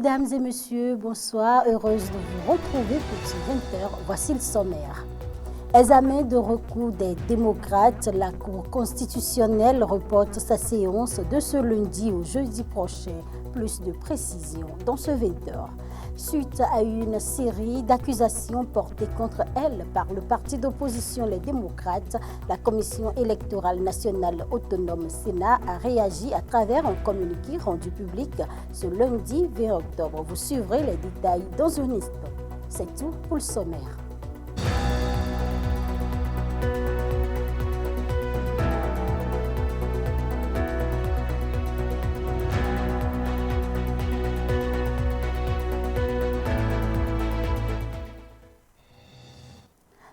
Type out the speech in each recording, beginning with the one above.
Mesdames et messieurs, bonsoir. Heureuse de vous retrouver pour ce 20h. Voici le sommaire. Examen de recours des démocrates, la Cour constitutionnelle reporte sa séance de ce lundi au jeudi prochain. Plus de précisions dans ce 20h. Suite à une série d'accusations portées contre elle par le parti d'opposition Les Démocrates, la Commission électorale nationale autonome Sénat a réagi à travers un communiqué rendu public ce lundi 20 octobre. Vous suivrez les détails dans un instant. C'est tout pour le sommaire.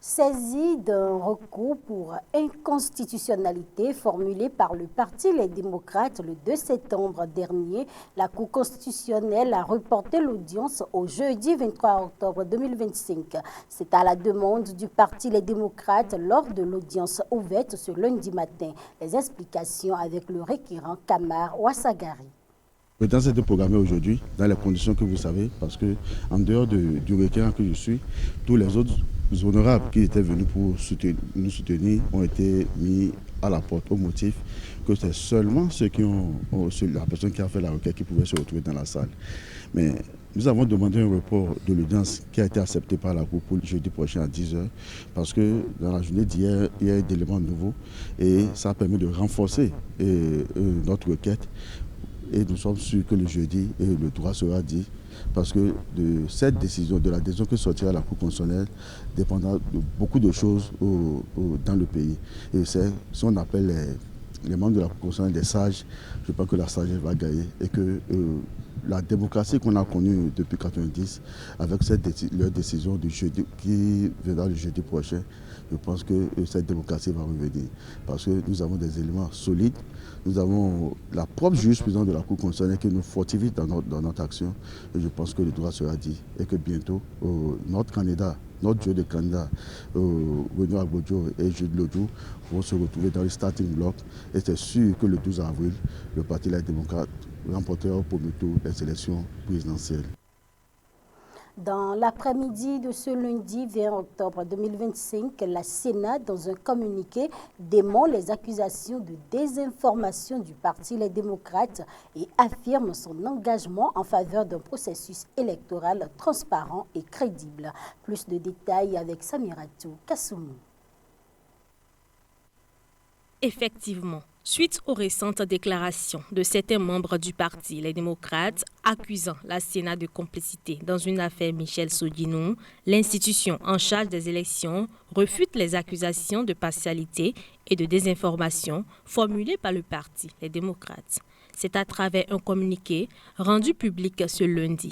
Saisi d'un recours pour inconstitutionnalité formulé par le Parti Les Démocrates le 2 septembre dernier, la Cour constitutionnelle a reporté l'audience au jeudi 23 octobre 2025. C'est à la demande du Parti Les Démocrates lors de l'audience ouverte ce lundi matin. Les explications avec le requérant Kamar Ouassagari. L'audience est programmée aujourd'hui dans les conditions que vous savez, parce que en dehors du requérant que je suis, tous les autres honorables qui étaient venus pour nous soutenir ont été mis à la porte au motif que c'est seulement ceux qui la personne qui a fait la requête qui pouvait se retrouver dans la salle. Mais nous avons demandé un report de l'audience qui a été accepté par la Cour pour le jeudi prochain à 10h, parce que dans la journée d'hier, il y a eu des éléments nouveaux et ça a permis de renforcer notre requête. Et nous sommes sûrs que le jeudi, le droit sera dit, parce que de cette décision, de la décision que sortira la Cour constitutionnelle, dépendra de beaucoup de choses dans le pays. Et c'est si on appelle les membres de la Cour constitutionnelle des sages, je pense que la sagesse va gagner et que la démocratie qu'on a connue depuis 1990, avec leur décision du jeudi, qui viendra le jeudi prochain, je pense que cette démocratie va revenir. Parce que nous avons des éléments solides, nous avons la propre jurisprudence de la Cour constitutionnelle qui nous fortifie dans notre action. Et je pense que le droit sera dit et que bientôt, notre jeu de candidats, Renaud Agbodjo et Jude Lodjou, vont se retrouver dans le starting block. Et c'est sûr que le 12 avril, le Parti Les Démocrates remportera au premier tour les élections présidentielles. Dans l'après-midi de ce lundi 20 octobre 2025, la Sénat, dans un communiqué, dément les accusations de désinformation du Parti Les Démocrates et affirme son engagement en faveur d'un processus électoral transparent et crédible. Plus de détails avec Samiratou Kassoumou. Effectivement, suite aux récentes déclarations de certains membres du Parti Les Démocrates accusant la Sénat de complicité dans une affaire Michel Sodinou, l'institution en charge des élections refute les accusations de partialité et de désinformation formulées par le Parti Les Démocrates. C'est à travers un communiqué rendu public ce lundi.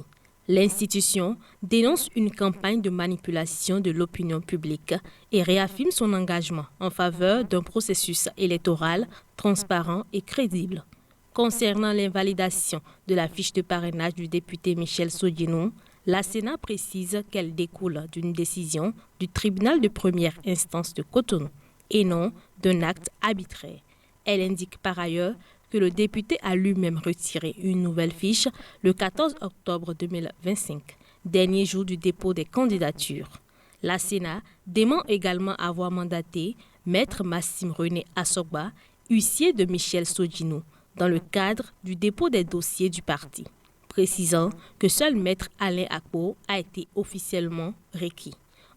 L'institution dénonce une campagne de manipulation de l'opinion publique et réaffirme son engagement en faveur d'un processus électoral transparent et crédible. Concernant l'invalidation de la fiche de parrainage du député Michel Sodinou, la Sénat précise qu'elle découle d'une décision du tribunal de première instance de Cotonou et non d'un acte arbitraire. Elle indique par ailleurs que le député a lui-même retiré une nouvelle fiche le 14 octobre 2025, dernier jour du dépôt des candidatures. La Sénat dément également avoir mandaté Maître Massime René Assogba, huissier de Michel Sodinou, dans le cadre du dépôt des dossiers du parti, précisant que seul Maître Alain Akpo a été officiellement requis.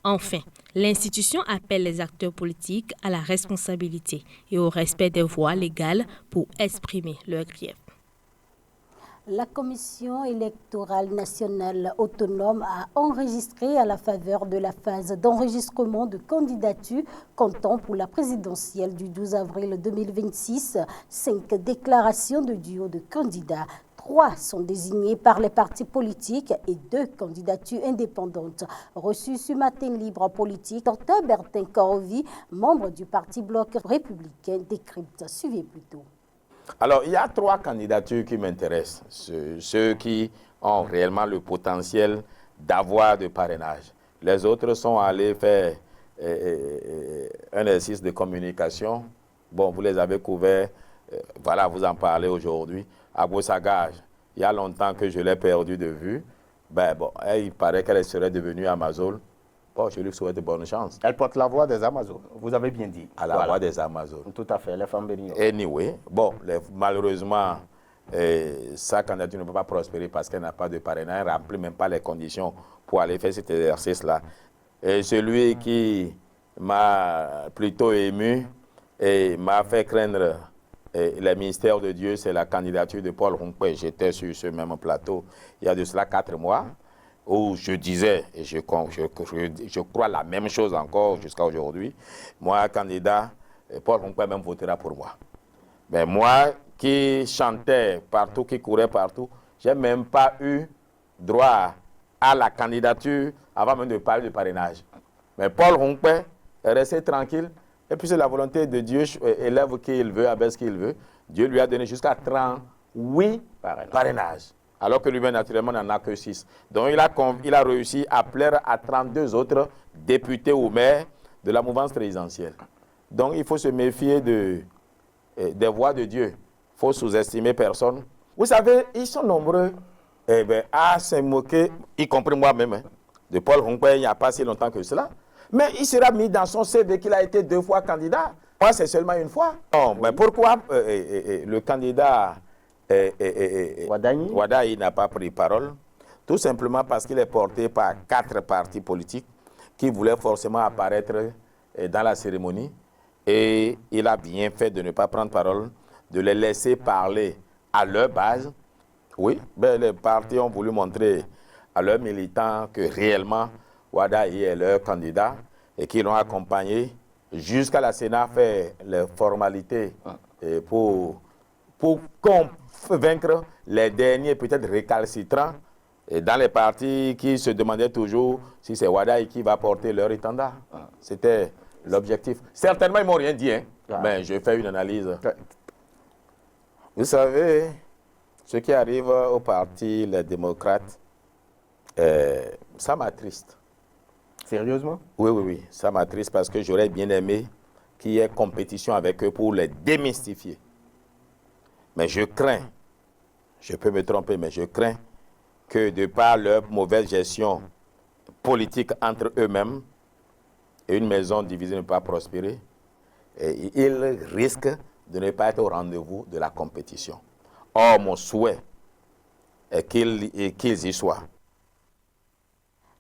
Enfin, l'institution appelle les acteurs politiques à la responsabilité et au respect des voies légales pour exprimer leurs griefs. La Commission électorale nationale autonome a enregistré à la faveur de la phase d'enregistrement de candidatures comptant pour la présidentielle du 12 avril 2026 5 déclarations de duo de candidats. 3 sont désignés par les partis politiques et 2 candidatures indépendantes. Reçu ce matin libre politique, Dr Bertin Korovi, membre du Parti Bloc républicain, décrypte. Suivez plutôt. Alors, il y a 3 candidatures qui m'intéressent, ceux qui ont réellement le potentiel d'avoir de parrainage. Les autres sont allés faire un exercice de communication. Bon, vous les avez couverts, voilà, vous en parlez aujourd'hui. Abou Sagage, il y a longtemps que je l'ai perdue de vue. Ben bon, il paraît qu'elle serait devenue Amazone. Bon, je lui souhaite de bonnes chances. Elle porte la voix des Amazones, vous avez bien dit. À la voix des Amazones. Tout à fait, les femmes bénignes. Anyway, bon, malheureusement, sa candidature ne peut pas prospérer parce qu'elle n'a pas de parrainage, elle ne remplit même pas les conditions pour aller faire cet exercice-là. Et celui qui m'a plutôt ému et m'a fait craindre le ministère de Dieu, c'est la candidature de Paul Rompé. J'étais sur ce même plateau il y a de cela 4 mois, où je disais, et je crois la même chose encore jusqu'à aujourd'hui, moi, candidat, Paul Rompé même votera pour moi. Mais moi, qui chantais partout, qui courais partout, je n'ai même pas eu droit à la candidature avant même de parler de parrainage. Mais Paul Rompé est resté tranquille. Et puis c'est la volonté de Dieu, élève qui il veut, abaisse qui il veut. Dieu lui a donné jusqu'à 38 parrainages. Alors que lui-même, naturellement, n'en a que 6. Donc il a réussi à plaire à 32 autres députés ou maires de la mouvance présidentielle. Donc il faut se méfier des voix de Dieu. Il faut sous-estimer personne. Vous savez, ils sont nombreux à se moquer, y compris moi-même, de Paul Rompé il n'y a pas si longtemps que cela. Mais il sera mis dans son CV qu'il a été 2 fois candidat. Moi, c'est seulement 1 fois. Non, mais pourquoi le candidat Wadayi n'a pas pris parole? Tout simplement parce qu'il est porté par 4 partis politiques qui voulaient forcément apparaître dans la cérémonie. Et il a bien fait de ne pas prendre parole, de les laisser parler à leur base. Oui, ben les partis ont voulu montrer à leurs militants que réellement Wadayi est leur candidat et qu'ils l'ont accompagné jusqu'à la Sénat faire les formalités pour convaincre les derniers peut-être récalcitrants et dans les partis qui se demandaient toujours si c'est Wadayi qui va porter leur étendard. C'était l'objectif. Certainement, ils ne m'ont rien dit, mais je fais une analyse. Vous savez, ce qui arrive au parti, les démocrates, ça m'attriste. Sérieusement? Oui, ça m'attriste parce que j'aurais bien aimé qu'il y ait compétition avec eux pour les démystifier. Mais je crains, je peux me tromper, mais je crains que de par leur mauvaise gestion politique entre eux-mêmes, et une maison divisée ne peut pas prospérer, et ils risquent de ne pas être au rendez-vous de la compétition. Or, mon souhait est qu'ils y soient.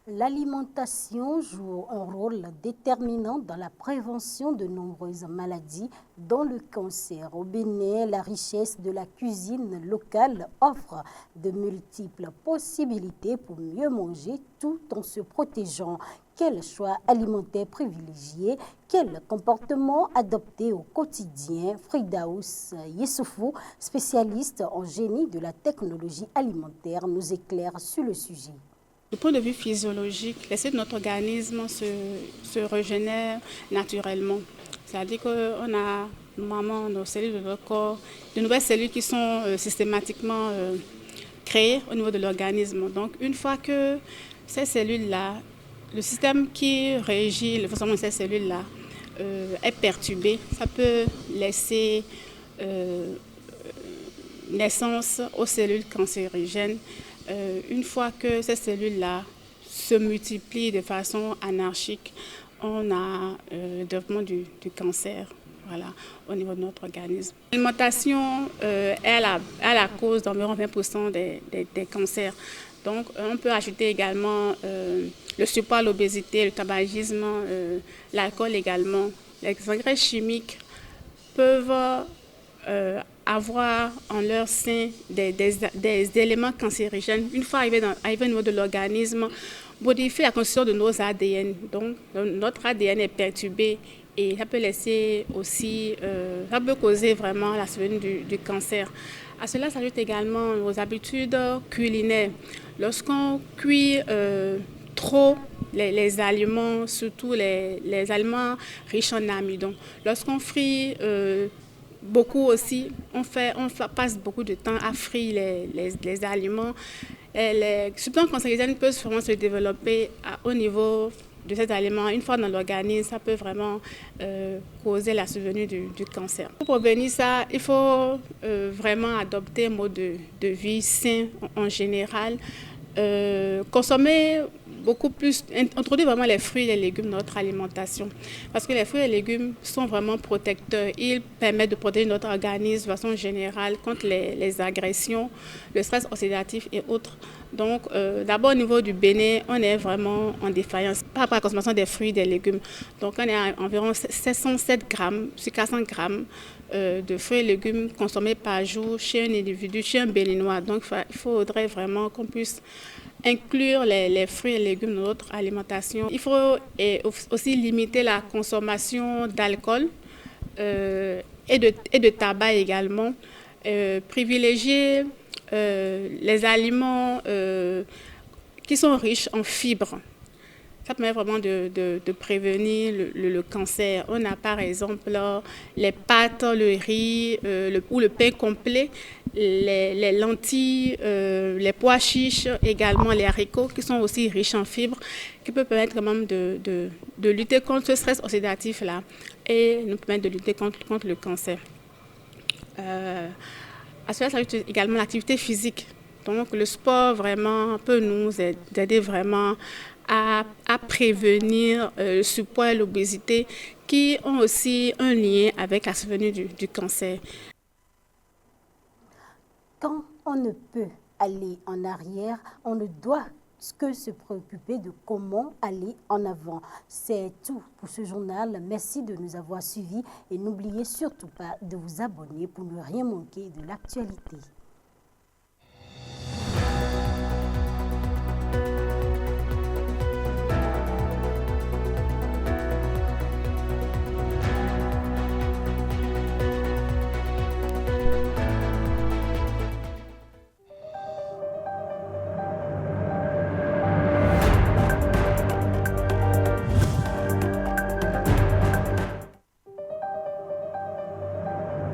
L'alimentation joue un rôle déterminant dans la prévention de nombreuses maladies, dont le cancer. Au Bénin, la richesse de la cuisine locale offre de multiples possibilités pour mieux manger tout en se protégeant. Quel choix alimentaire privilégié? Quel comportement adopter au quotidien? Fridaous Yessoufou, spécialiste en génie de la technologie alimentaire, nous éclaire sur le sujet. Du point de vue physiologique, les cellules de notre organisme se régénèrent naturellement. C'est-à-dire qu'on a normalement nos cellules de notre corps, de nouvelles cellules qui sont systématiquement créées au niveau de l'organisme. Donc une fois que ces cellules-là, le système qui régit le fonctionnement de ces cellules-là est perturbé, ça peut laisser naissance aux cellules cancérigènes. Une fois que ces cellules-là se multiplient de façon anarchique, on a le développement du cancer, voilà, au niveau de notre organisme. L'alimentation est la cause d'environ 20% des cancers. Donc, on peut ajouter également le surpoids, l'obésité, le tabagisme, l'alcool également. Les engrais chimiques peuvent avoir en leur sein des éléments cancérigènes. Une fois arrivés au niveau de l'organisme, modifier la constitution de nos ADN. Donc, notre ADN est perturbé et ça peut laisser aussi, ça peut causer vraiment la survenue du cancer. À cela s'ajoute également nos habitudes culinaires. Lorsqu'on cuit trop les aliments, surtout les aliments riches en amidon, lorsqu'on frit beaucoup aussi, on passe beaucoup de temps à frire les aliments. Les substances cancérigènes peuvent vraiment se développer au niveau cet aliment, une fois dans l'organisme, ça peut vraiment causer la survenue du cancer. Pour prévenir ça, il faut vraiment adopter un mode de vie sain en général, consommer beaucoup plus, introduire vraiment les fruits et les légumes dans notre alimentation. Parce que les fruits et les légumes sont vraiment protecteurs. Ils permettent de protéger notre organisme de façon générale contre les agressions, le stress oxydatif et autres. Donc, d'abord au niveau du Bénin, on est vraiment en défaillance par rapport à la consommation des fruits et des légumes. Donc, on est à environ 707 grammes sur 400 grammes de fruits et légumes consommés par jour chez un individu, chez un Béninois. Donc, il faudrait vraiment qu'on puisse inclure les fruits et légumes dans notre alimentation. Il faut aussi limiter la consommation d'alcool et de tabac également. Privilégier les aliments qui sont riches en fibres. Ça permet vraiment de prévenir le cancer. On a par exemple les pâtes, le riz ou le pain complet, les lentilles, les pois chiches, également les haricots qui sont aussi riches en fibres, qui peuvent permettre quand même de lutter contre ce stress oxydatif-là et nous permettre de lutter contre le cancer. À cela s'ajoute également l'activité physique. Donc le sport vraiment peut nous aider vraiment à prévenir le surpoids et l'obésité qui ont aussi un lien avec la survenue du cancer. Quand on ne peut aller en arrière, on ne doit que se préoccuper de comment aller en avant. C'est tout pour ce journal. Merci de nous avoir suivis et n'oubliez surtout pas de vous abonner pour ne rien manquer de l'actualité.